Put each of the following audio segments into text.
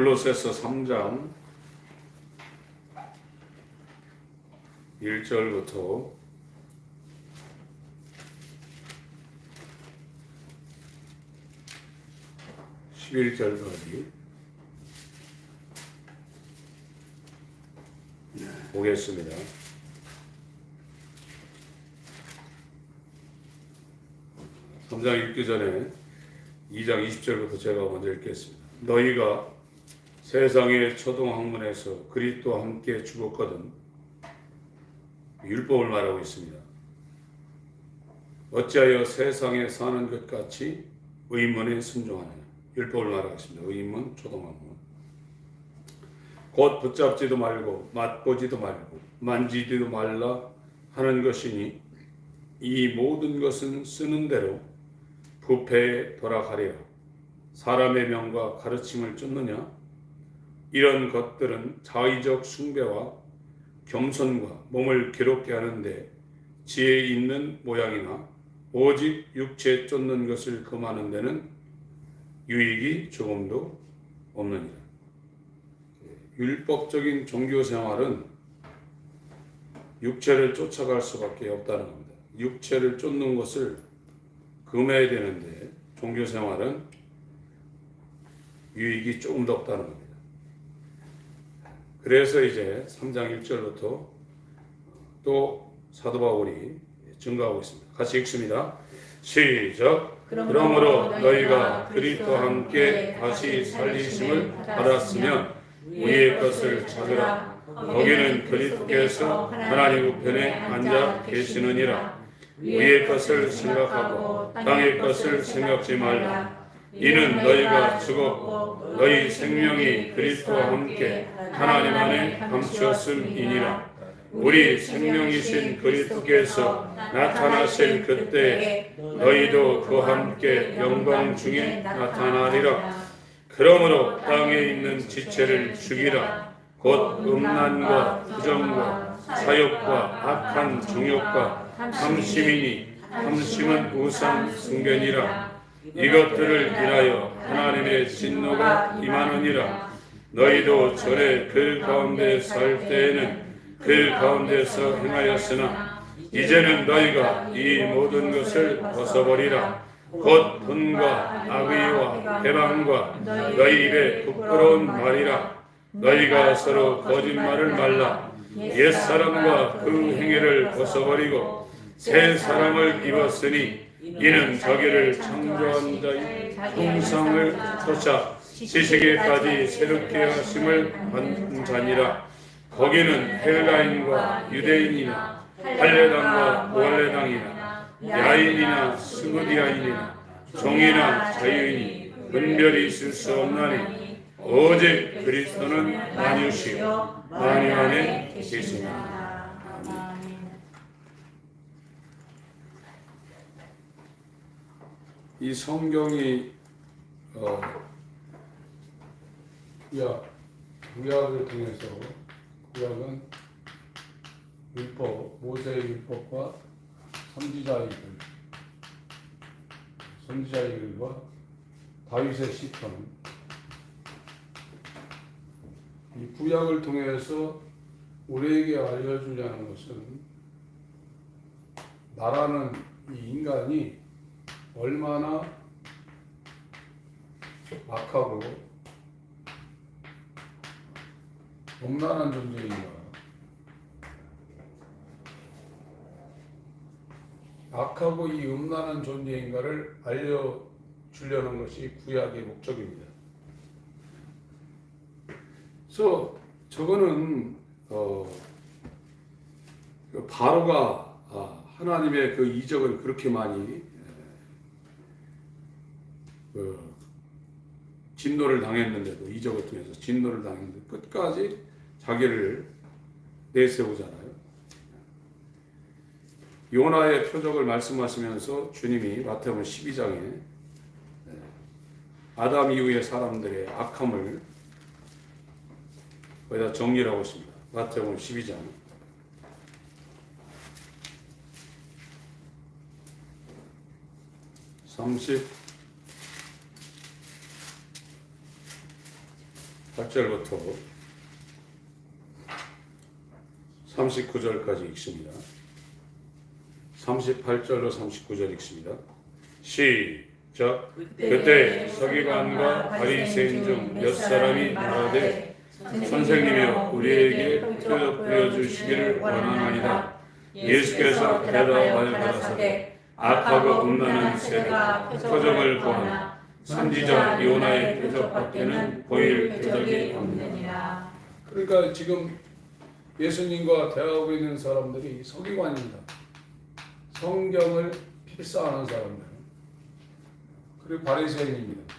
골로새서 3장 1절부터 11절까지 보겠습니다. 삼장 읽기 전에 2장 20절부터 제가 먼저 읽겠습니다. 너희가 세상의 초등학문에서 그리스도와 함께 죽었거든. 율법을 말하고 있습니다. 어찌하여 세상에 사는 것 같이 의문에 순종하느냐. 율법을 말하고 있습니다. 의문, 초등학문. 곧 붙잡지도 말고 맛보지도 말고 만지지도 말라 하는 것이니 이 모든 것은 쓰는 대로 부패에 돌아가리라. 사람의 명과 가르침을 쫓느냐? 이런 것들은 자의적 숭배와 겸손과 몸을 괴롭게 하는데 지혜 있는 모양이나 오직 육체 쫓는 것을 금하는 데는 유익이 조금도 없느니라. 율법적인 종교 생활은 육체를 쫓아갈 수밖에 없다는 겁니다. 육체를 쫓는 것을 금해야 되는데 종교 생활은 유익이 조금도 없다는 겁니다. 그래서 이제 3장 1절부터 또 사도 바울이 증거하고 있습니다. 같이 읽습니다. 시작. 그러므로 너희가 그리스도와 함께 다시 살리심을 받았으면 위의 것을 찾으라. 거기는 그리스도께서 하나님 우편에 앉아 계시느니라. 위의 것을 생각하고 땅의 것을 생각지 말라. 이는 너희가 죽었고 너희 생명이 그리스도와 함께 하나님 안에 감추었음이니라. 우리 생명이신 그리스도께서 나타나실 그때에 너희도 그와 함께 영광 중에 나타나리라. 그러므로 땅에 있는 지체를 죽이라. 곧 음란과 부정과 사욕과 악한 정욕과 탐심이니 탐심은 우상 숭배니라. 이것들을 인하여 하나님의 진노가 임하느니라. 너희도 전에 그 가운데 살 때에는 그 가운데서 행하였으나 이제는 너희가 이 모든 것을 벗어버리라. 곧 분과 악의와 해방과 너희 입에 부끄러운 말이라. 너희가 서로 거짓말을 말라. 옛사람과 그 행위를 벗어버리고 새 사람을 입었으니 이는 자기를 창조한 자의 형상을 쫓아 지식에까지 새롭게 하심을 받는 자니라. 거기는 헬라인과 유대인이나 할례당과 무할례당이나 야인이나 스무디아인이나 종이나 자유인이 분별이 있을 수 없나니 오직 그리스도는 만유시요 만유 안에 계시니라. 이 성경이 구약을 통해서 구약은 율법, 모세의 율법과 선지자의 글과 다윗의 시편, 이 구약을 통해서 우리에게 알려주려는 것은 나라는 이 인간이 얼마나 악하고 음란한 존재인가. 악하고 이 음란한 존재인가를 알려주려는 것이 구약의 목적입니다. 그래서 저거는 바로가 하나님의 그 이적을 그렇게 많이 진노를 당했는데도 이적을 통해서 진노를 당했는데 끝까지 자기를 내세우잖아요. 요나의 표적을 말씀하시면서 주님이 마태복음 12장에 아담 이후의 사람들의 악함을 거기다 정리를 하고 있습니다. 마태복음 12장 30 8절부터 39절까지 읽습니다. 38절로 39절 읽습니다. 시작. 그때 서기관과 바리새인 중 몇 사람이 말하되 선생님이여 우리에게 표적 보여주시기를 원하나이다. 예수께서 대답하여 가라사대 악하고 음란한 세대가 표적을 구하나 선지자 요나의 표적밖에는 보일 표적이 없느니라. 그러니까 지금 예수님과 대화하고 있는 사람들이 서기관입니다. 성경을 필사하는 사람들. 그리고 바리새인입니다.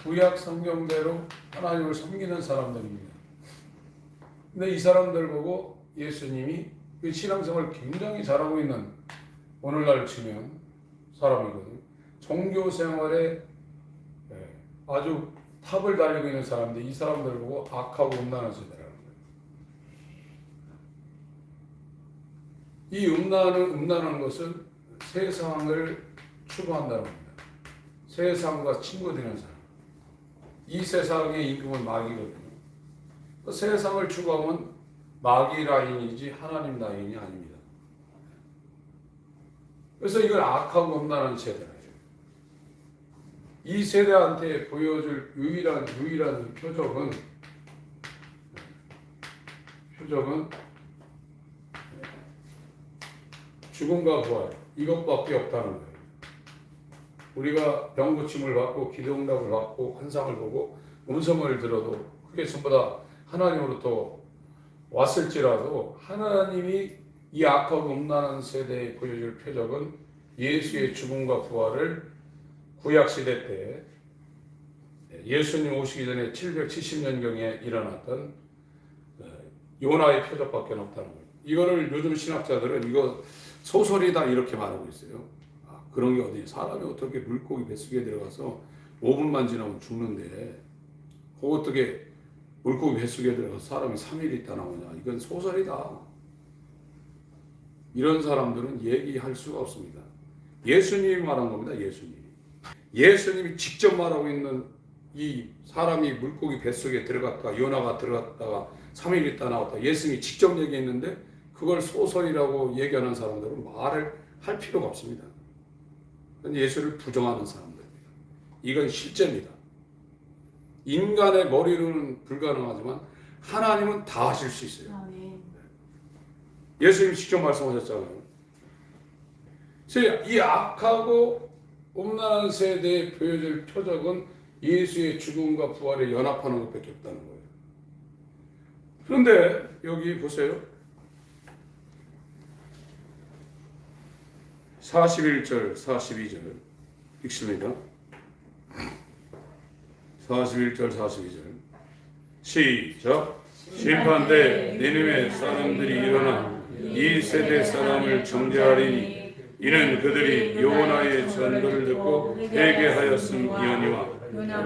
구약 성경대로 하나님을 섬기는 사람들입니다. 근데 이 사람들 보고 예수님이 그 신앙생활을 굉장히 잘하고 있는, 오늘날 치면 사람이거든요. 종교 생활에 아주 탑을 달리고 있는 사람인데 이 사람들 보고 악하고 음란한 세대라는 거예요. 이 음란한 것은 세상을 추구한다는 겁니다. 세상과 친구 되는 사람. 이 세상의 임금은 마귀거든요. 그 세상을 추구하면 마귀 라인이지 하나님 라인이 아닙니다. 그래서 이걸 악하고 음란한 세대라. 이 세대한테 보여줄 유일한 표적은 죽음과 부활, 이것밖에 없다는 거예요. 우리가 병고침을 받고 기도응답을 받고 환상을 보고 음성을 들어도 그게 전부 다 하나님으로부터 왔을지라도 하나님이 이 악하고 음란한 세대에 보여줄 표적은 예수의 죽음과 부활을 구약시대 때 예수님 오시기 전에 770년경에 일어났던 요나의 표적밖에 없다는 거예요. 이거를 요즘 신학자들은 이거 소설이다 이렇게 말하고 있어요. 그런 게 어디, 사람이 어떻게 물고기 뱃속에 들어가서 5분만 지나면 죽는데 어떻게 물고기 뱃속에 들어가서 사람이 3일 있다 나오냐. 이건 소설이다. 이런 사람들은 얘기할 수가 없습니다. 예수님이 말한 겁니다. 예수님이 직접 말하고 있는 이 사람이 물고기 뱃속에 들어갔다, 요나가 들어갔다가 3일 있다 나왔다, 예수님이 직접 얘기했는데 그걸 소설이라고 얘기하는 사람들은 말을 할 필요가 없습니다. 예수를 부정하는 사람들입니다. 이건 실제입니다. 인간의 머리로는 불가능하지만 하나님은 다 하실 수 있어요. 예수님이 직접 말씀하셨잖아요. 그래서 이 악하고 음란한 세대에 보여줄 표적은 예수의 죽음과 부활에 연합하는 것밖에 없다는 거예요. 그런데 여기 보세요. 41절, 42절 읽습니다. 41절, 42절 시작. 심판대 니느웨 사람들이 일어나 이 세대 사람을 정죄하리니 이는 그들이 요나의 전도를 듣고 회개하였음이오니와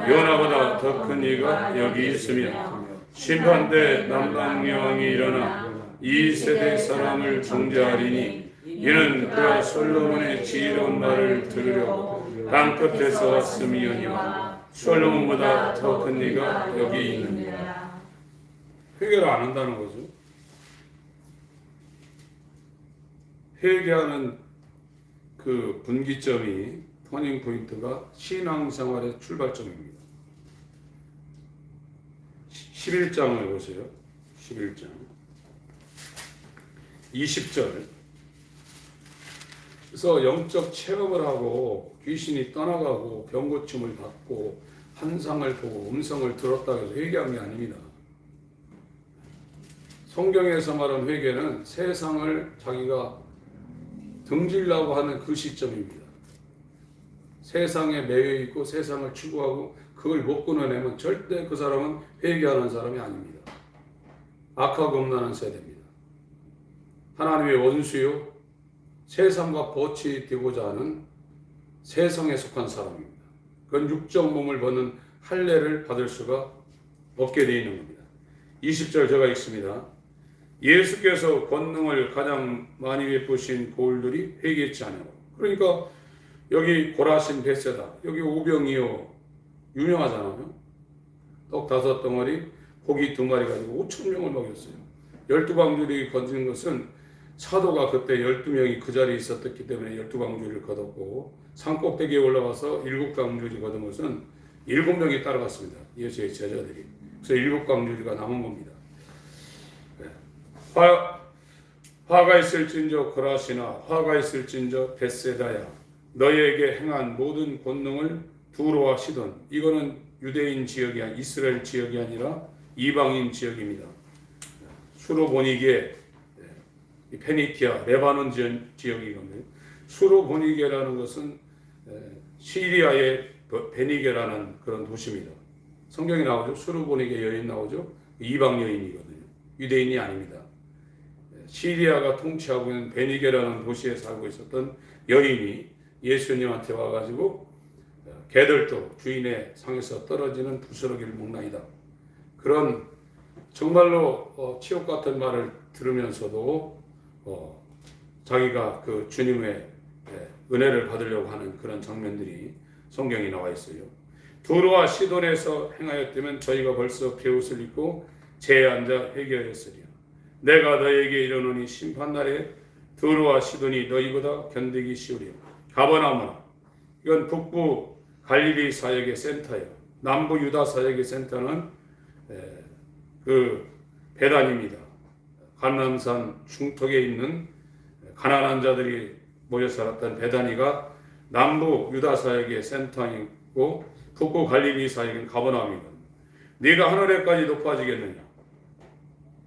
요나보다 더 큰 이가 여기 있으며 심판대 남방 여왕이 일어나 이 세대 사람을 정죄하리니 이는 그가 솔로몬의 지혜로운 말을 들으려고 땅 끝에서 왔음이오니와 솔로몬보다 더 큰 이가 여기 있느니라. 회개를 안 한다는 거죠. 회개하는 그 분기점이, 터닝 포인트가 신앙생활의 출발점입니다. 11장을 보세요. 11장 20절. 그래서 영적 체험을 하고 귀신이 떠나가고 병고침을 받고 환상을 보고 음성을 들었다고 해서 회개한 게 아닙니다. 성경에서 말하는 회개는 세상을 자기가 등지려고 하는 그 시점입니다. 세상에 매여 있고 세상을 추구하고 그걸 못 끊어내면 절대 그 사람은 회개하는 사람이 아닙니다. 악하고 음란한 세대입니다. 하나님의 원수요, 세상과 버치 되고자 하는 세상에 속한 사람입니다. 그건 육적 몸을 벗는 할례를 받을 수가 없게 되어 있는 겁니다. 20절 제가 읽습니다. 예수께서 권능을 가장 많이 베푸신 고을들이 회개했지 않냐고. 그러니까 여기 고라신 벳세다, 여기 오병이어 유명하잖아요. 떡 5덩어리, 고기 2마리 가지고 5,000명을 먹였어요. 12광주리 건진 것은 사도가 그때 12명이 그 자리에 있었기 때문에 12광주리를 거뒀고, 산꼭대기에 올라가서 7광주리 거둔 것은 7명이 따라갔습니다. 예수의 제자들이. 그래서 7광주리가 남은 겁니다. 화가 있을진저 고라시나 화가 있을진저 벳세다야, 너희에게 행한 모든 권능을 두로와 시돈, 이거는 유대인 지역이 아니 이스라엘 지역이 아니라 이방인 지역입니다. 수로보니게, 페니키아 레바논 지역이거든요. 수로보니게라는 것은 시리아의 베니게라는 그런 도시입니다. 성경에 나오죠. 수로보니게 여인 나오죠. 이방 여인이거든요. 유대인이 아닙니다. 시리아가 통치하고 있는 베니게라는 도시에 살고 있었던 여인이 예수님한테 와가지고 개들도 주인의 상에서 떨어지는 부스러기를 먹나이다. 그런 정말로 치욕 같은 말을 들으면서도 자기가 그 주님의 은혜를 받으려고 하는 그런 장면들이 성경에 나와 있어요. 두로와 시돈에서 행하였다면 저희가 벌써 베옷을 입고 제에 앉아 회개하였으리라. 내가 너에게 이르노니 심판날에 두로와 시돈이 너희보다 견디기 쉬우리라. 가버나움아, 이건 북부 갈릴리 사역의 센터예요. 남부 유다 사역의 센터는 그 베단입니다. 갈멜산 중턱에 있는 가난한 자들이 모여 살았던 베다니가 남부 유다 사역의 센터이고, 북부 갈릴리 사역은 가버나움이다. 네가 하늘에까지 높아지겠느냐.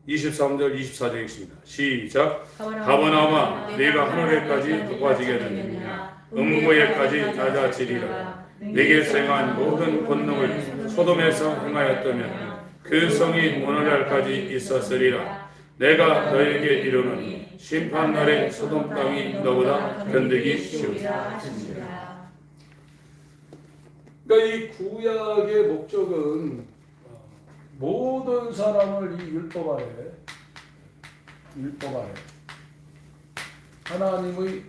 23절 24절 읽습니다. 시작. 가버나움아, 네가 하늘에까지 높아지겠느냐. 음부에까지 낮아지리라. 네게 행한 모든 권능을 소돔에서 행하였다면 그 성이 오늘날까지 있었으리라. 내가 너에게 이르노니 심판날에 소돔 땅이 너보다 견디기 쉬우리라. 그러니까 이 구약의 목적은 모든 사람을 이 율법 아래 하나님의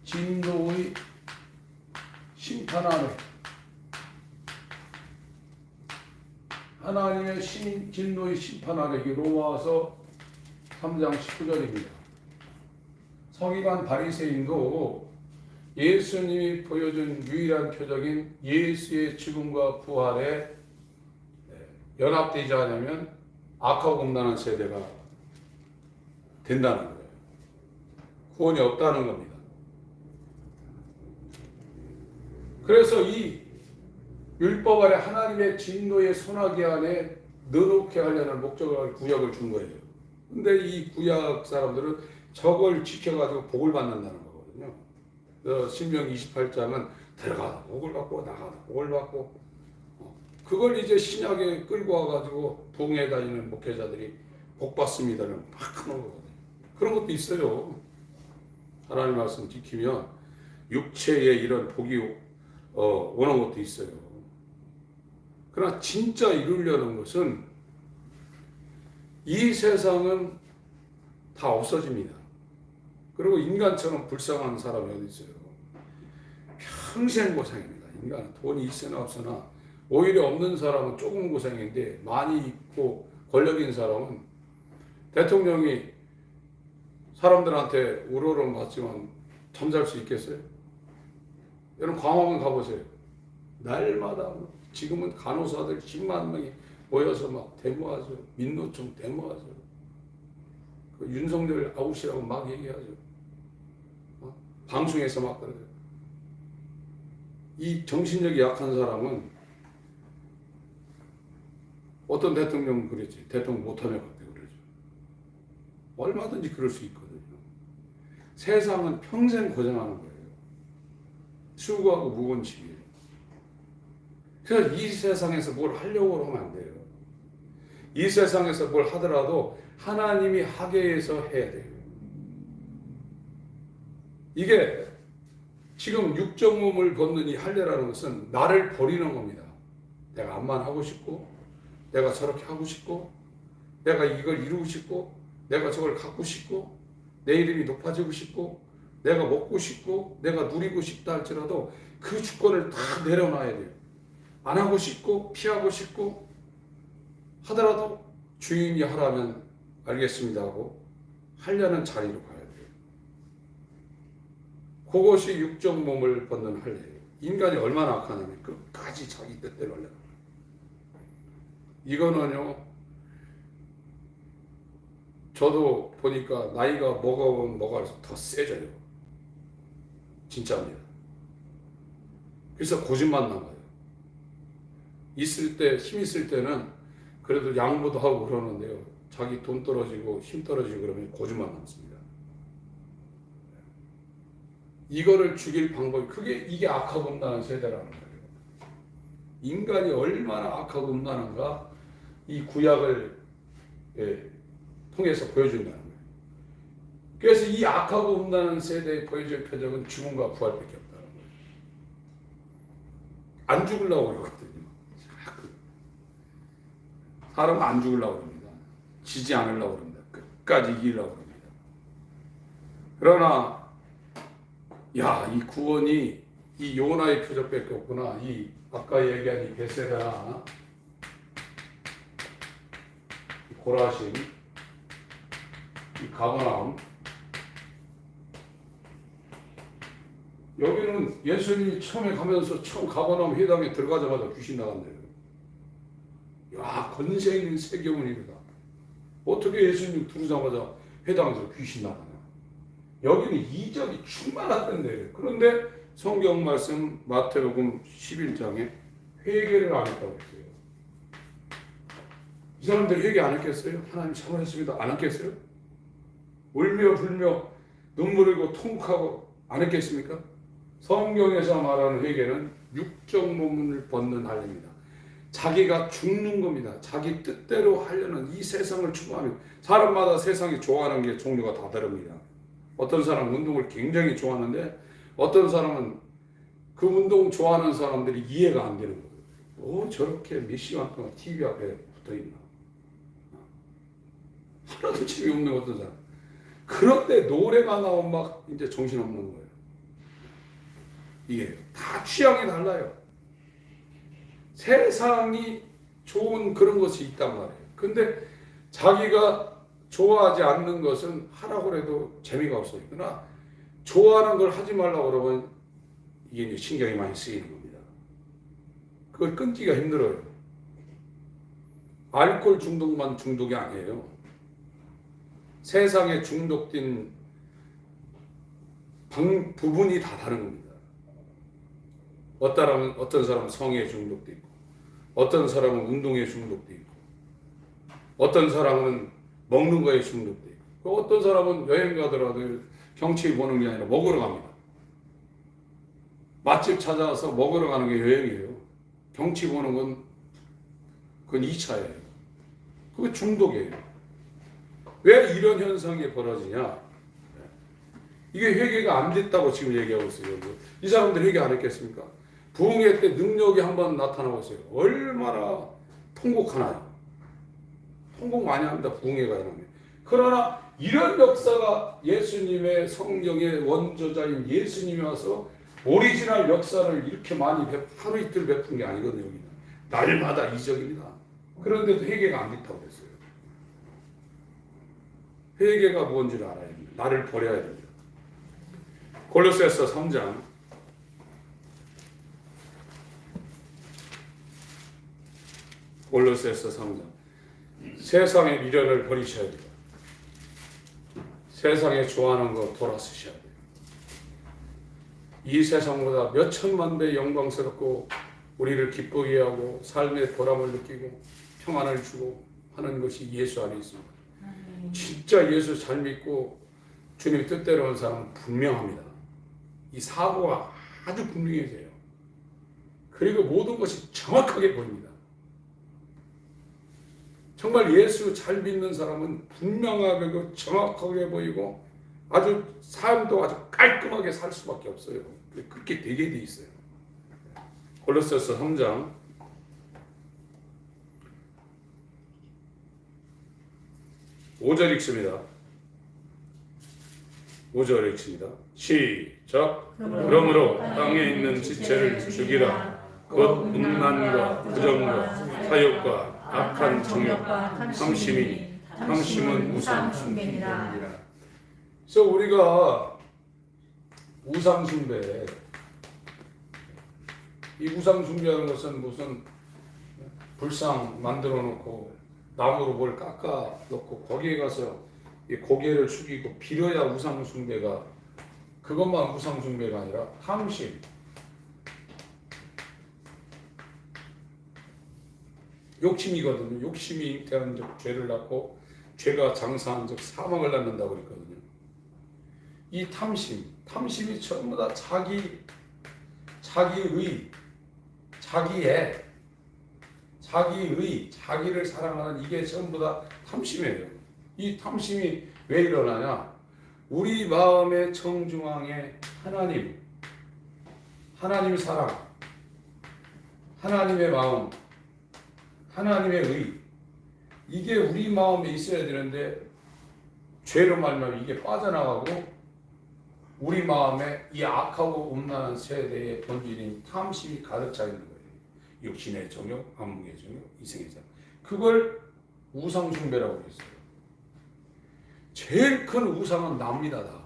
진노의 심판 아래, 하나님의 진노의 심판 아래, 이 로마서 3장 19절입니다. 서기관 바리새인도 예수님이 보여준 유일한 표적인 예수의 죽음과 부활에 연합되지 않으면 악하고 음란한 세대가 된다는 거예요. 구원이 없다는 겁니다. 그래서 이 율법 아래 하나님의 진노의 소나기 안에 넣어놓게 하려는 목적을 구약을 준 거예요. 근데 이 구약 사람들은 저걸 지켜가지고 복을 받는다는 거거든요. 신명 28장은 들어가다 복을 받고 나가다 복을 받고, 그걸 이제 신약에 끌고 와가지고 부흥에 다니는 목회자들이 복 받습니다는 막 하는 거거든요. 그런 것도 있어요. 하나님 말씀 지키면 육체에 이런 복이 오는 것도 있어요. 그러나 진짜 이루려는 것은 이 세상은 다 없어집니다. 그리고 인간처럼 불쌍한 사람이 어디 있어요? 평생 고생입니다. 인간은 돈이 있으나 없으나, 오히려 없는 사람은 조금 고생인데 많이 있고 권력 있는 사람은, 대통령이 사람들한테 우러러 봤지만 잠잘 수 있겠어요? 여러분 광화문 가보세요. 날마다 지금은 간호사들 10만 명이 모여서 막 데모하죠. 민노총 데모하죠. 그 윤석열 아웃이라고 막 얘기하죠. 방송에서 막 그래요. 이 정신력이 약한 사람은, 어떤 대통령은 그랬지. 대통령 못하면 그때 그러죠. 얼마든지 그럴 수 있거든요. 세상은 평생 고생하는 거예요. 수고하고 무건치기예요. 그래서 이 세상에서 뭘 하려고 하면 안 돼요. 이 세상에서 뭘 하더라도 하나님이 하게 해서 해야 돼요. 이게 지금 육적 몸을 벗는 이 할례라는 것은 나를 버리는 겁니다. 내가 암만 하고 싶고, 내가 저렇게 하고 싶고, 내가 이걸 이루고 싶고, 내가 저걸 갖고 싶고, 내 이름이 높아지고 싶고, 내가 먹고 싶고, 내가 누리고 싶다 할지라도 그 주권을 다 내려놔야 돼요. 안 하고 싶고 피하고 싶고 하더라도 주인이 하라면 알겠습니다 하고 하려는 자리로 가야 돼요. 그것이 육적 몸을 벗는 할례예요. 인간이 얼마나 악하냐면 끝까지 자기 뜻대로 하려고. 이거는요, 저도 보니까 나이가 먹어보면 먹어갈수록 더 세져요. 진짜입니다. 그래서 고집만 나가요. 있을 때, 힘 있을 때는 그래도 양보도 하고 그러는데요. 자기 돈 떨어지고 힘 떨어지고 그러면 고집만 남습니다. 이거를 죽일 방법이, 이게 악하고 음란한 세대라는 거예요. 인간이 얼마나 악하고 음란한가 이 구약을 통해서 보여준다는 거예요. 그래서 이 악하고 음란한 세대에 보여줄 표적은 죽음과 부활밖에 없다는 거예요. 안 죽으려고 그러거든요. 사람은 안 죽으려고 합니다. 지지 않으려고 합니다. 끝까지 이기려고 합니다. 그러나 이 구원이 이 요나의 표적밖에 없구나. 이 아까 얘기한 이 벳세다나 고라신, 이 가버나움, 여기는 예수님이 처음에 가면서 처음 가버나움 회당에 들어가자마자 귀신 나간대요. 건세 있는 세계문입니다. 어떻게 예수님 들어오자마자 회당에서 귀신 나가냐. 여기는 이적이 충만하던데. 그런데 성경 말씀 마태복음 11장에 회개를 안 했다고 했어요. 이 사람들 회개 안 했겠어요? 하나님 잘못했습니다. 안 했겠어요? 울며 불며 눈물 흘리고 통곡하고 안 했겠습니까? 성경에서 말하는 회개는 육적 몸을 벗는 할례입니다. 자기가 죽는 겁니다. 자기 뜻대로 하려는 이 세상을 추구하는, 사람마다 세상이 좋아하는 게 종류가 다 다릅니다. 어떤 사람은 운동을 굉장히 좋아하는데 어떤 사람은 그 운동 좋아하는 사람들이 이해가 안 되는 거예요. 저렇게 몇 시간 동안 TV 앞에 붙어 있나. 하나도 재미없는 어떤 사람. 그런데 노래가 나오면 막 이제 정신없는 거예요. 이게 다 취향이 달라요. 세상이 좋은 그런 것이 있단 말이에요. 근데 자기가 좋아하지 않는 것은 하라고 해도 재미가 없어요. 그러나 좋아하는 걸 하지 말라고 그러면 이게 이제 신경이 많이 쓰이는 겁니다. 그걸 끊기가 힘들어요. 알코올 중독만 중독이 아니에요. 세상에 중독된 부분이 다 다른 겁니다. 어떤 사람은 성에 중독돼 있고, 어떤 사람은 운동에 중독돼 있고, 어떤 사람은 먹는 거에 중독돼 있고, 어떤 사람은 여행 가더라도 경치 보는 게 아니라 먹으러 갑니다. 맛집 찾아서 먹으러 가는 게 여행이에요. 경치 보는 건 그건 2차예요. 그게 중독이에요. 왜 이런 현상이 벌어지냐? 이게 회개가 안 됐다고 지금 얘기하고 있어요. 이 사람들 회개 안 했겠습니까? 부흥회 때 능력이 한번 나타나고 있어요. 얼마나 통곡하나요? 통곡 많이 합니다. 부흥회가 일어나면. 그러나 이런 역사가 예수님의 성경의 원저자인 예수님이 와서 오리지널 역사를 이렇게 많이 하루 이틀 베푼 게 아니거든요. 여기는 날마다 이적입니다. 그런데도 회개가 안 됐다고 했어요. 회개가 뭔지를 알아야 됩니다. 나를 버려야 됩니다. 골로새서 3장 골로새서 3장 세상의 미련을 버리셔야 돼요. 세상에 좋아하는 거 돌아서셔야 돼요. 이 세상보다 몇 천만 배 영광스럽고 우리를 기쁘게 하고 삶의 보람을 느끼고 평안을 주고 하는 것이 예수 안에 있습니다. 진짜 예수 잘 믿고 주님 뜻대로 하는 사람은 분명합니다. 이 사고가 아주 분명해져요. 그리고 모든 것이 정확하게 보입니다. 정말 예수 잘 믿는 사람은 분명하고 정확하게 보이고 아주 삶도 아주 깔끔하게 살 수밖에 없어요. 그렇게 되게 돼 있어요. 골로새서 3장 5절 읽습니다. 5절 읽습니다. 시작. 그러므로 땅에 있는 지체를 죽이라. 곧 음란과 부정과 사욕과 악한 정욕과 탐심은 우상 숭배니라. 그래서 우리가 우상 숭배, 이 우상 숭배하는 것은 무슨 불상 만들어 놓고 나무로 뭘 깎아 놓고 거기에 가서 이 고개를 숙이고 빌어야 우상 숭배가, 그것만 우상 숭배가 아니라 탐심, 욕심이거든요. 욕심이 잉태한 즉 죄를 낳고 죄가 장사한 즉 사망을 낳는다고 그랬거든요. 이 탐심이 전부 다 자기의, 자기를 사랑하는 이게 전부 다 탐심이에요. 이 탐심이 왜 일어나냐? 우리 마음의 정중앙에 하나님 사랑, 하나님의 마음, 하나님의 의, 이게 우리 마음에 있어야 되는데 죄로 말미암아 이게 빠져나가고 우리 마음에 이 악하고 음란한 세대의 본질인 탐심이 가득 차 있는 거예요. 육신의 정욕, 안목의 정욕, 이성의 정욕. 그걸 우상 숭배라고 했어요. 제일 큰 우상은 납니다, 다.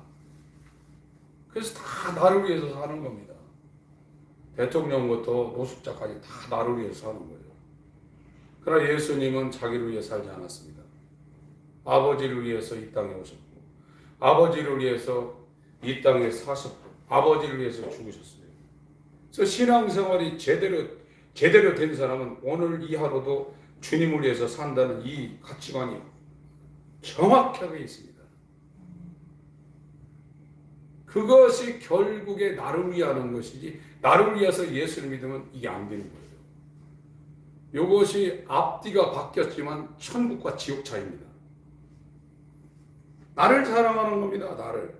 그래서 다 나를 위해서 사는 겁니다. 대통령부터 노숙자까지 다 나를 위해서 사는 거예요. 그러나 예수님은 자기를 위해 살지 않았습니다. 아버지를 위해서 이 땅에 오셨고, 아버지를 위해서 이 땅에 사셨고, 아버지를 위해서 죽으셨어요. 그래서 신앙생활이 제대로 된 사람은 오늘 이 하루도 주님을 위해서 산다는 이 가치관이 정확하게 있습니다. 그것이 결국에 나를 위하는 것이지, 나를 위해서 예수를 믿으면 이게 안 되는 거예요. 이것이 앞뒤가 바뀌었지만 천국과 지옥 차이입니다. 나를 사랑하는 겁니다. 나를.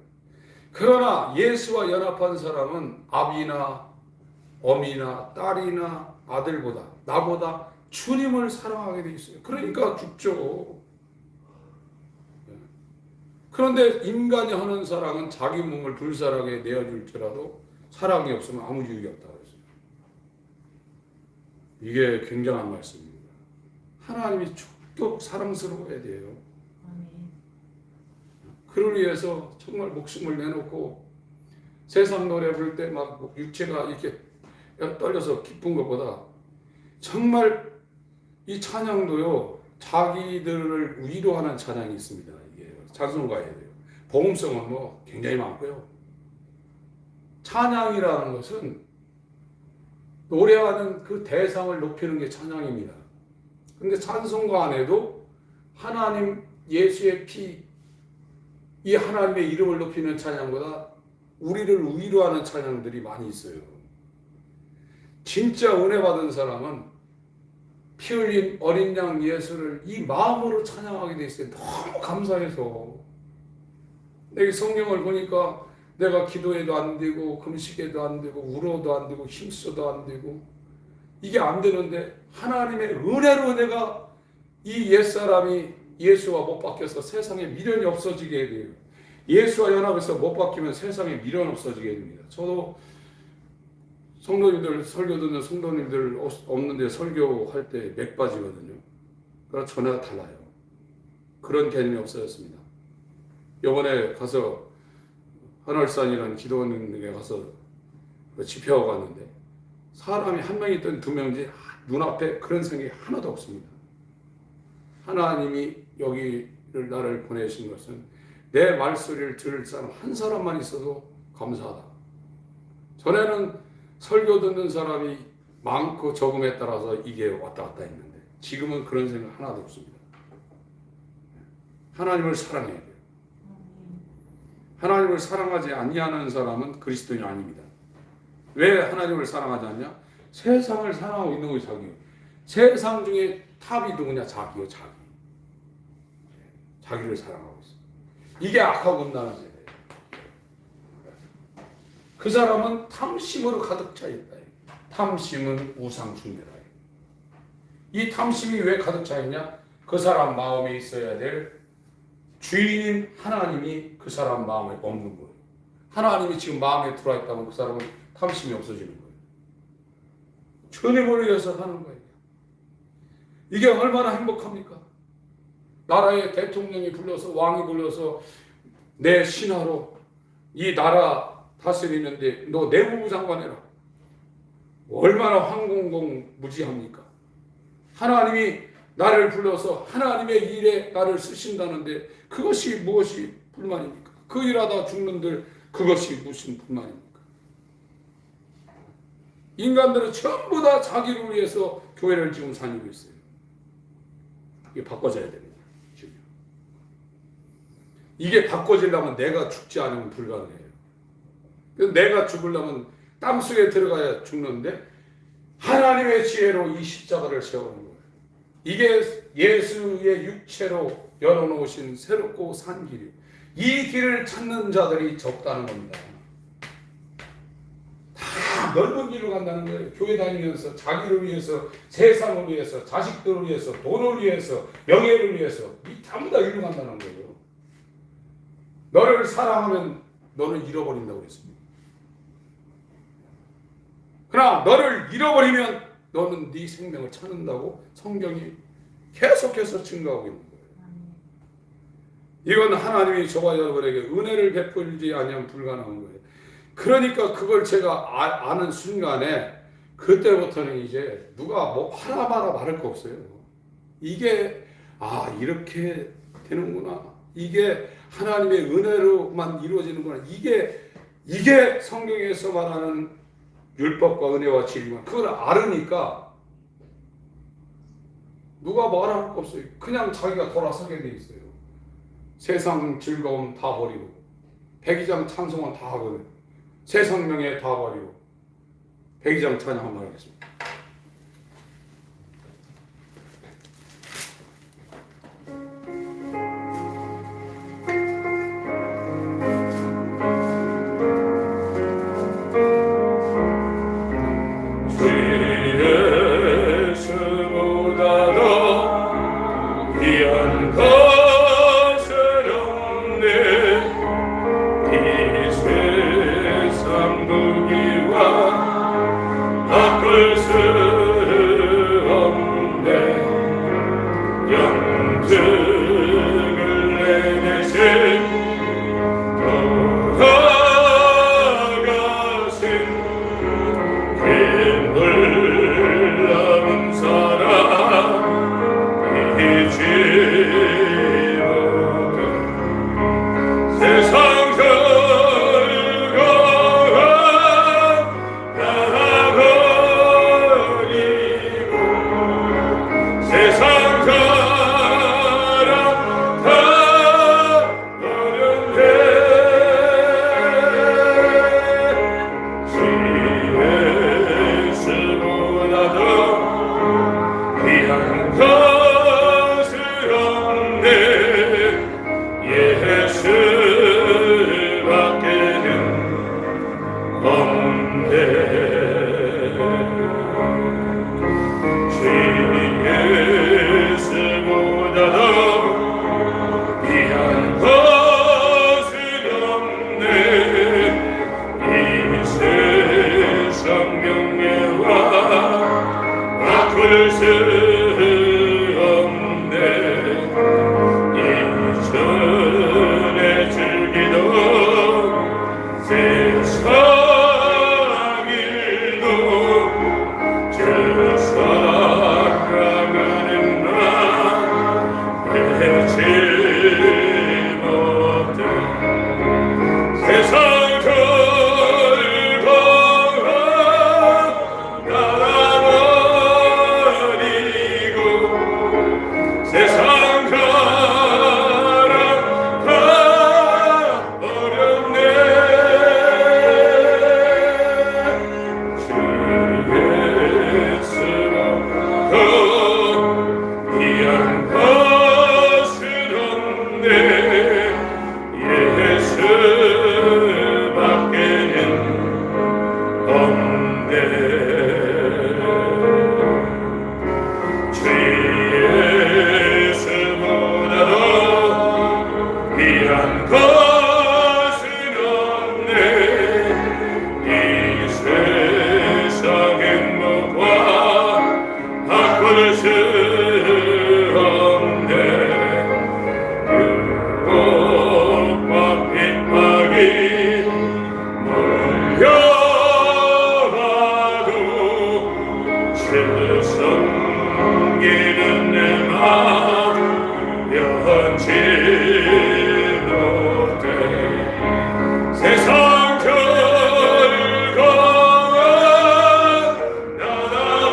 그러나 예수와 연합한 사람은 아비나 어미나 딸이나 아들보다, 나보다 주님을 사랑하게 돼 있어요. 그러니까 죽죠. 그런데 인간이 하는 사랑은 자기 몸을 불살하게 내어줄지라도 사랑이 없으면 아무 유익이 없다고 했어요. 이게 굉장한 말씀입니다. 하나님이 죽도록 사랑스러워야 돼요. 그를 위해서 정말 목숨을 내놓고, 세상 노래 부를 때 막 육체가 이렇게 떨려서 기쁜 것보다 정말 이 찬양도요, 자기들을 위로하는 찬양이 있습니다. 이게 찬송가예요. 복음성은 뭐 굉장히 많고요. 찬양이라는 것은 노래하는 그 대상을 높이는 게 찬양입니다. 그런데 찬송가 안에도 하나님, 예수의 피, 이 하나님의 이름을 높이는 찬양보다 우리를 위로하는 찬양들이 많이 있어요. 진짜 은혜 받은 사람은 피 흘린 어린 양 예수를 이 마음으로 찬양하게 돼 있어요. 너무 감사해서. 내가 성경을 보니까 내가 기도해도 안 되고, 금식해도 안 되고, 울어도 안 되고, 힘써도 안 되고, 이게 안 되는데 하나님의 은혜로 내가 이 옛사람이 예수와 못 바뀌어서 세상에 미련이 없어지게 돼요. 예수와 연합해서 못 바뀌면 세상에 미련 없어지게 됩니다. 저도 성도님들, 설교 듣는 성도님들 없는데 설교할 때 맥빠지거든요. 그러나 전혀 달라요. 그런 개념이 없어졌습니다. 이번에 가서 한월산이라는 기도원에 가서 집회하고 갔는데 사람이 한 명 있든 두 명인지 눈앞에 그런 생각이 하나도 없습니다. 하나님이 여기를 나를 보내신 것은 내 말소리를 들을 사람 한 사람만 있어도 감사하다. 전에는 설교 듣는 사람이 많고 적음에 따라서 이게 왔다 갔다 했는데 지금은 그런 생각 하나도 없습니다. 하나님을 사랑해야 돼요. 하나님을 사랑하지 아니하는 사람은 그리스도인이 아닙니다. 왜 하나님을 사랑하지 않냐? 세상을 사랑하고 있는 것이 자기요. 세상 중에 탑이 누구냐? 자기요, 자기. 자기를 사랑하고 있어. 이게 악하고 음란한 세대예요. 그 사람은 탐심으로 가득 차 있다. 탐심은 우상 숭배다. 이 탐심이 왜 가득 차 있냐? 그 사람 마음에 있어야 될 주인인 하나님이 그 사람 마음에 없는 거예요. 하나님이 지금 마음에 들어와 있다면 그 사람은 탐심이 없어지는 거예요. 주님을 위해서 하는 거예요. 이게 얼마나 행복합니까? 나라의 대통령이 불러서, 왕이 불러서 내 신하로 이 나라 다스리는데 너 내무부 장관 해라. 얼마나 황공공 무지합니까? 하나님이 나를 불러서 하나님의 일에 나를 쓰신다는데 그것이 무엇이 불만입니까? 그 일하다 죽는들 그것이 무슨 불만입니까? 인간들은 전부 다 자기를 위해서 교회를 지금 다니고 있어요. 이게 바꿔져야 됩니다. 이게 바꿔지려면 내가 죽지 않으면 불가능해요. 내가 죽으려면 땅속에 들어가야 죽는데 하나님의 지혜로 이 십자가를 세우는 거예요. 이게 예수의 육체로 열어놓으신 새롭고 산 길이에요. 이 길을 찾는 자들이 적다는 겁니다. 다 넓은 길로 간다는 거예요. 교회 다니면서 자기를 위해서, 세상을 위해서, 자식들을 위해서, 돈을 위해서, 명예를 위해서 전부 다 일로 간다는 거예요. 너를 사랑하면 너는 잃어버린다고 그랬습니다. 그러나 너를 잃어버리면 너는 네 생명을 찾는다고 성경이 계속해서 증거하고 있는 거예요. 이건 하나님이 저와 여러분에게 은혜를 베풀지 아니하면 불가능한 거예요. 그러니까 그걸 제가 아는 순간에 그때부터는 이제 누가 뭐 하나마나 말할 거 없어요. 이게 이렇게 되는구나. 이게 하나님의 은혜로만 이루어지는구나. 이게 성경에서 말하는 율법과 은혜와 진리만 그걸 알으니까 누가 말할 거 없어요. 그냥 자기가 돌아서게 돼 있어요. 세상 즐거움 다 버리고 백이장 찬송은 다 하거든. 세상 명예 다 버리고 백이장 찬양 한번 하겠습니다. 성령의 와 악을 당기는 내 마음 변치 못해 세상 즐거운 나눠버리고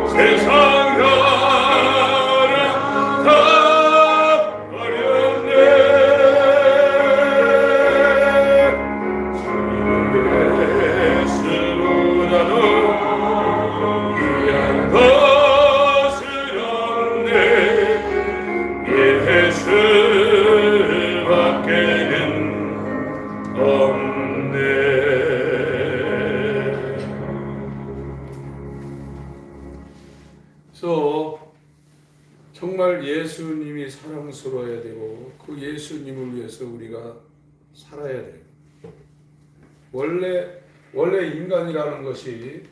세상 그래서 정말 예수님이 사랑스러워야 되고 그 예수님을 위해서 우리가 살아야 돼요. 원래 인간이라는 것이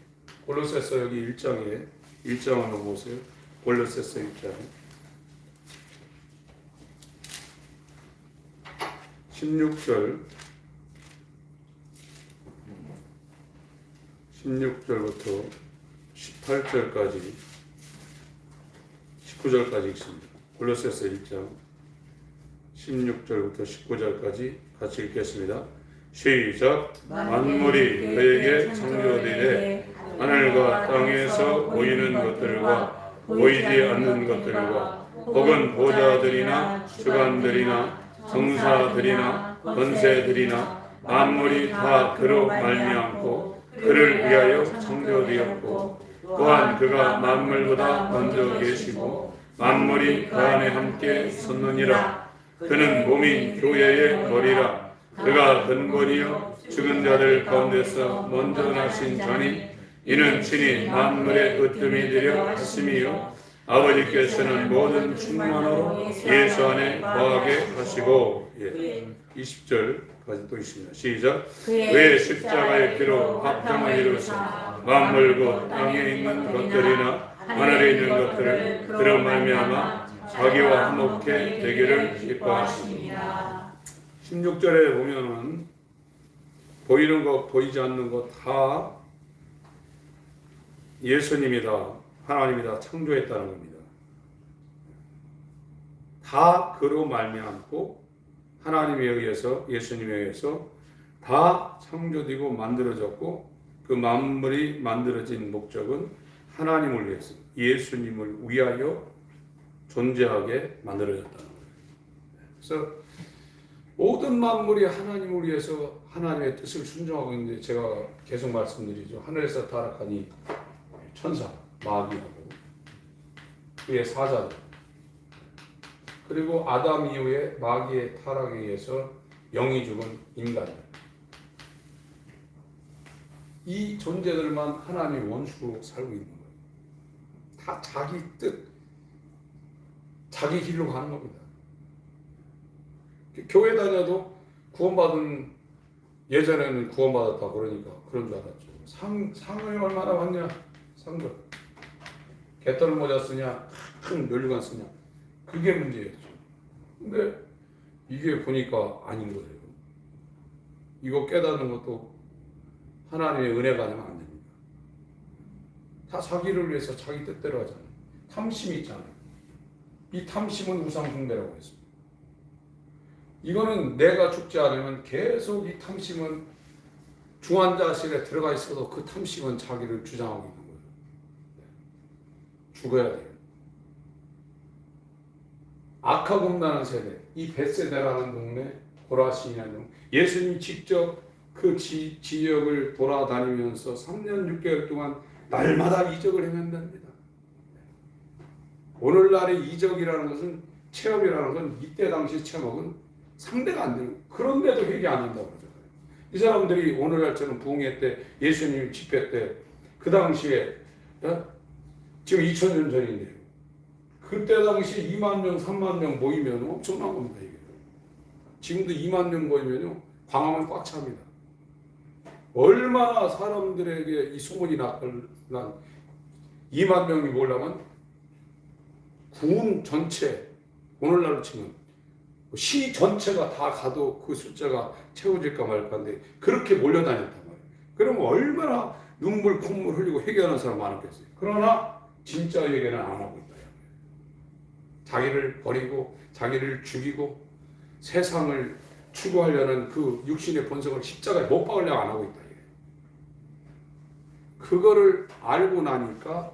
골로새서 여기 1장 한번 보세요. 골로새서 1장 16절부터 18절까지 19절까지 읽습니다. 골로새서 1장 16절부터 19절까지 같이 읽겠습니다. 시작. 만물이 그에게 창조되되 하늘과 땅에서 보이는 것들과 보이지 않는 것들과 혹은 보좌들이나 주관들이나 정사들이나 권세들이나 만물이 다 그로 말미암고 그를 위하여 창조되었고 또한 그가 만물보다 먼저 계시고 만물이 그 안에 함께 섰느니라. 그는 몸인 교회의 머리라. 그가 근본이요 죽은 자들 가운데서 먼저 나신 자니 이는 친히 만물의 으뜸이 되려 하심이요 아버지께서는 모든 충만으로 예수 안에 거하게 하시고 20절까지 또 있습니다. 시작. 그의 십자가의 피로 합당을 이루사 만물 곧 땅에 있는 것들이나 하늘에 있는 것들을 그로 말미암아 자기와 화목해 되기를 기뻐하십니다. 16절에 보면은 보이는 것 보이지 않는 것 다 예수님이다 하나님이다 창조했다는 겁니다. 다 그로 말미암고 하나님에 의해서 예수님에 의해서 다 창조되고 만들어졌고 그 만물이 만들어진 목적은 하나님을 위해서 예수님을 위하여 존재하게 만들어졌다는 거예요. 그래서 모든 만물이 하나님을 위해서 하나님의 뜻을 순종하고 있는데 제가 계속 말씀드리죠. 하늘에서 타락하니 천사, 마귀하고 그의 사자들 그리고 아담 이후에 마귀의 타락에 의해서 영이 죽은 인간들 이 존재들만 하나님의 원수로 살고 있는 거예요. 다 자기 뜻, 자기 길로 가는 겁니다. 교회 다녀도 구원받은 예전에는 구원받았다 그러니까 그런 줄 알았죠. 상을 얼마나 받냐? 상금. 개떨 모자 쓰냐? 큰 면류관 쓰냐? 그게 문제였죠. 근데 이게 보니까 아닌 거예요. 이거 깨닫는 것도 하나님의 은혜가 아니면 안 됩니다. 다 자기를 위해서 자기 뜻대로 하잖아요. 탐심이 있잖아요. 이 탐심은 우상 숭배라고 했습니다. 이거는 내가 죽지 않으면 계속 이 탐심은 중환자실에 들어가 있어도 그 탐심은 자기를 주장하고 있는 거예요. 죽어야 돼요. 악하고 음란한 세대, 이 벳세다라는 동네, 고라신이라는 동네, 예수님이 직접 그 지역을 돌아다니면서 3년 6개월 동안 날마다 이적을 행한답니다. 오늘날의 이적이라는 것은 체험이라는 건 이때 당시 체험은 상대가 안 되는 그런데도 회개 안 한다고 그러잖아요. 이 사람들이 오늘날처럼 부흥회 때 예수님 집회 때 그 당시에 지금 2000년 전인데요. 그때 당시 2만 명, 3만 명 모이면 엄청난 겁니다. 이게. 지금도 2만 명 모이면요 광화문 꽉 찹니다. 얼마나 사람들에게 이 소문이 난 2만 명이 모려면 군 전체 오늘날로 치면 시 전체가 다 가도 그 숫자가 채워질까 말까인데 그렇게 몰려다녔단 말이에요. 그러면 얼마나 눈물 콧물 흘리고 회개하는 사람 많았겠어요. 그러나 진짜 회개는 안 하고 있다. 자기를 버리고 자기를 죽이고 세상을 추구하려는 그 육신의 본성을 십자가에 못 박으려고 안 하고 있다. 그거를 알고 나니까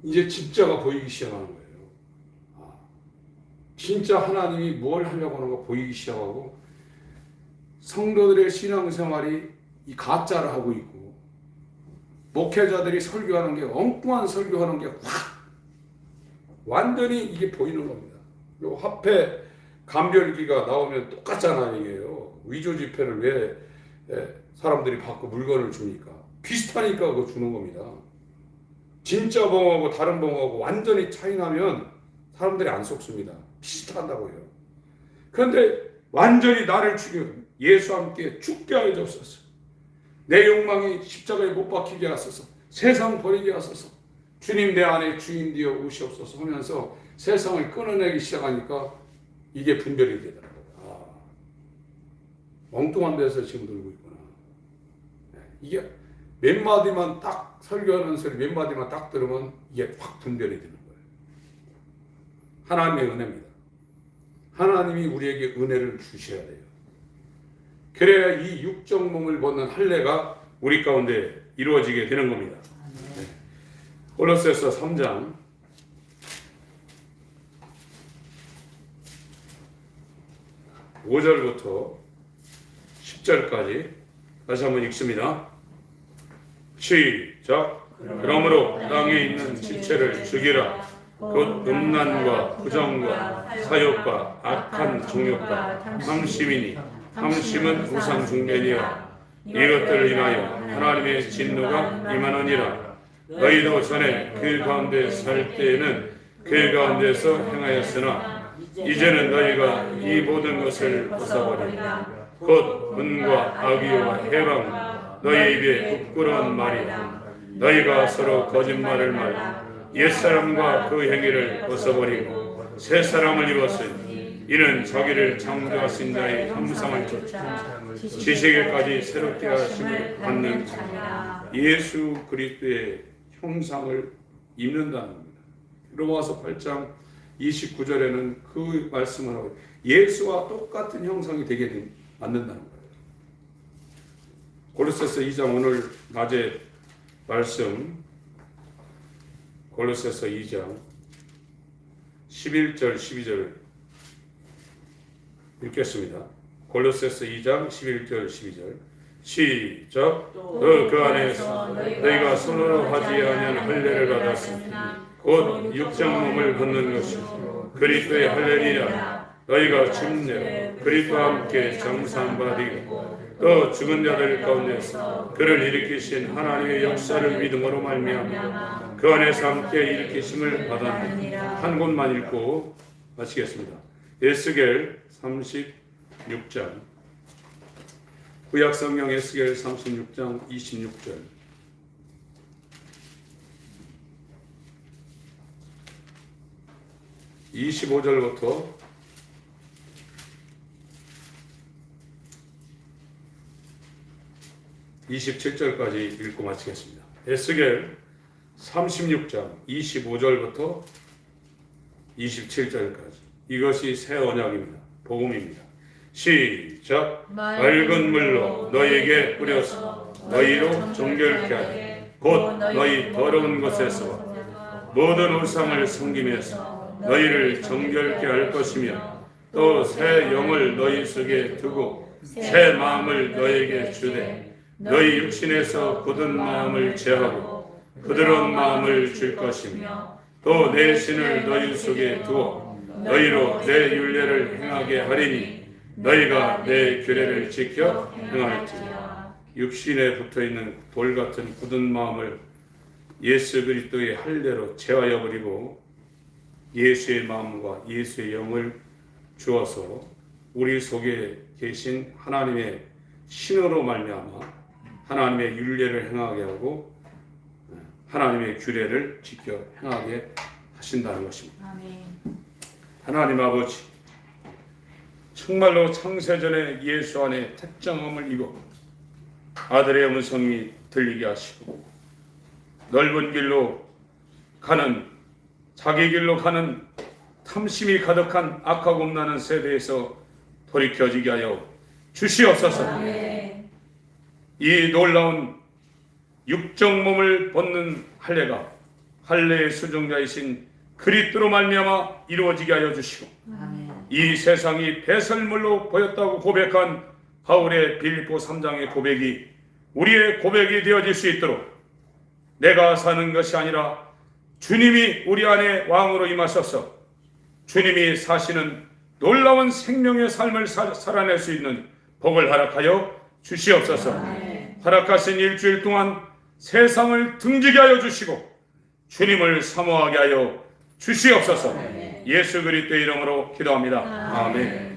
이제 진짜가 보이기 시작하는 거예요. 진짜 하나님이 뭘 하려고 하는 거 보이기 시작하고 성도들의 신앙생활이 이 가짜를 하고 있고 목회자들이 설교하는 게 엉뚱한 설교하는 게 확 완전히 이게 보이는 겁니다. 요 화폐 감별기가 나오면 똑같잖아요. 이게요. 위조 지폐를 왜 사람들이 받고 물건을 주니까 비슷하니까 그거 주는 겁니다. 진짜 봉하고 다른 봉하고 완전히 차이 나면 사람들이 안 속습니다. 비슷하다고요. 그런데 완전히 나를 죽여 예수와 함께 죽게 하여 주옵소서. 내 욕망이 십자가에 못 박히게 하소서. 세상 버리게 하소서. 주님 내 안에 주인 되어 오시옵소서 하면서 세상을 끊어내기 시작하니까 이게 분별이 되더라고요. 엉뚱한 데서 지금 놀고 있구나. 이게 몇 마디만 딱 설교하는 소리 몇 마디만 딱 들으면 이게 확 분별이 되는 거예요. 하나님의 은혜입니다. 하나님이 우리에게 은혜를 주셔야 돼요. 그래야 이 육적 몸을 벗는 할례가 우리 가운데 이루어지게 되는 겁니다. 네. 골로새서 3장 5절부터 10절까지 다시 한번 읽습니다. 시작. 그러므로 땅에 있는 지체를 죽이라. 곧 음란과 부정과 사욕과 악한 정욕과 탐심이니 탐심은 우상 숭배니라. 이것들을 인하여 하나님의 진노가 임하느니라. 너희도 전에 그 가운데 살 때에는 그 가운데서 행하였으나 이제는 너희가 이 모든 것을 벗어버리라. 곧 분과 악의와 해방 너희 입에 부끄러운 말이라. 너희가 서로 거짓말을 말라. 옛사람과 그 행위를 벗어버리고 새 사람을 입었으니 이는 자기를 창조하신 자의 형상을 쫓아 지식에까지 새롭게 하심을 받는 자라. 예수 그리스도의 형상을 입는다는 겁니다. 로마서 8장 29절에는 그 말씀을 하고 예수와 똑같은 형상이 되게 만든다는 거예요. 골로새서 2장 오늘 낮에 말씀 골로새서 2장 11절 12절 읽겠습니다. 골로새서 2장 11절 12절 시작. 그 안에서 너희가 손으로 하지 아니한 할례를 받았으니 곧 육적 몸을 벗는 것이요 그리스도의 할례니라. 너희가 침례로 그리스도와 함께 장사받이고 또 죽은 자들 가운데서 그를 일으키신 하나님의 역사를 믿음으로 말미암아 그 안에서 함께 일으키심을 받았느니. 한 곳만 읽고 마치겠습니다. 에스겔 36장 구약성경 에스겔 36장 26절 25절부터 27절까지 읽고 마치겠습니다. 에스겔 36장 25절부터 27절까지 이것이 새 언약입니다. 복음입니다. 시작. 맑은 물로 너희에게 뿌려서 너희로 정결케 하되 곧 너희 더러운 것에서 모든 우상을 섬기면서 너희를 정결케 할 것이며 또 새 영을 너희 속에 두고 새 마음을 너희에게 주되 너희 육신에서 굳은 마음을 제하고 부드러운 마음을 줄 것이며 또 내 신을 너희 속에 두어 너희로 내 율례를 행하게 하리니 너희가 내 규례를 지켜 행할지니라. 육신에 붙어있는 돌 같은 굳은 마음을 예수 그리스도의 할례로 제하여 버리고 예수의 마음과 예수의 영을 주어서 우리 속에 계신 하나님의 신으로 말미암아 하나님의 율례를 행하게 하고 하나님의 규례를 지켜 행하게 하신다는 것입니다. 아멘. 하나님 아버지, 정말로 창세전에 예수 안에 택정함을 입어 아들의 음성이 들리게 하시고 넓은 길로 가는 자기 길로 가는 탐심이 가득한 악하고 음란한 세대에서 돌이켜지게 하여 주시옵소서. 아멘. 이 놀라운 육정 몸을 벗는 할례가 할례의 수종자이신 그리스도로 말미암아 이루어지게 하여 주시고 아멘. 이 세상이 배설물로 보였다고 고백한 바울의 빌립보 3장의 고백이 우리의 고백이 되어질 수 있도록 내가 사는 것이 아니라 주님이 우리 안에 왕으로 임하셔서 주님이 사시는 놀라운 생명의 삶을 살아낼 수 있는 복을 허락하여 주시옵소서. 아멘. 허락하신 일주일 동안 세상을 등지게 하여 주시고 주님을 사모하게 하여 주시옵소서. 아멘. 예수 그리스도의 이름으로 기도합니다. 아멘. 아멘.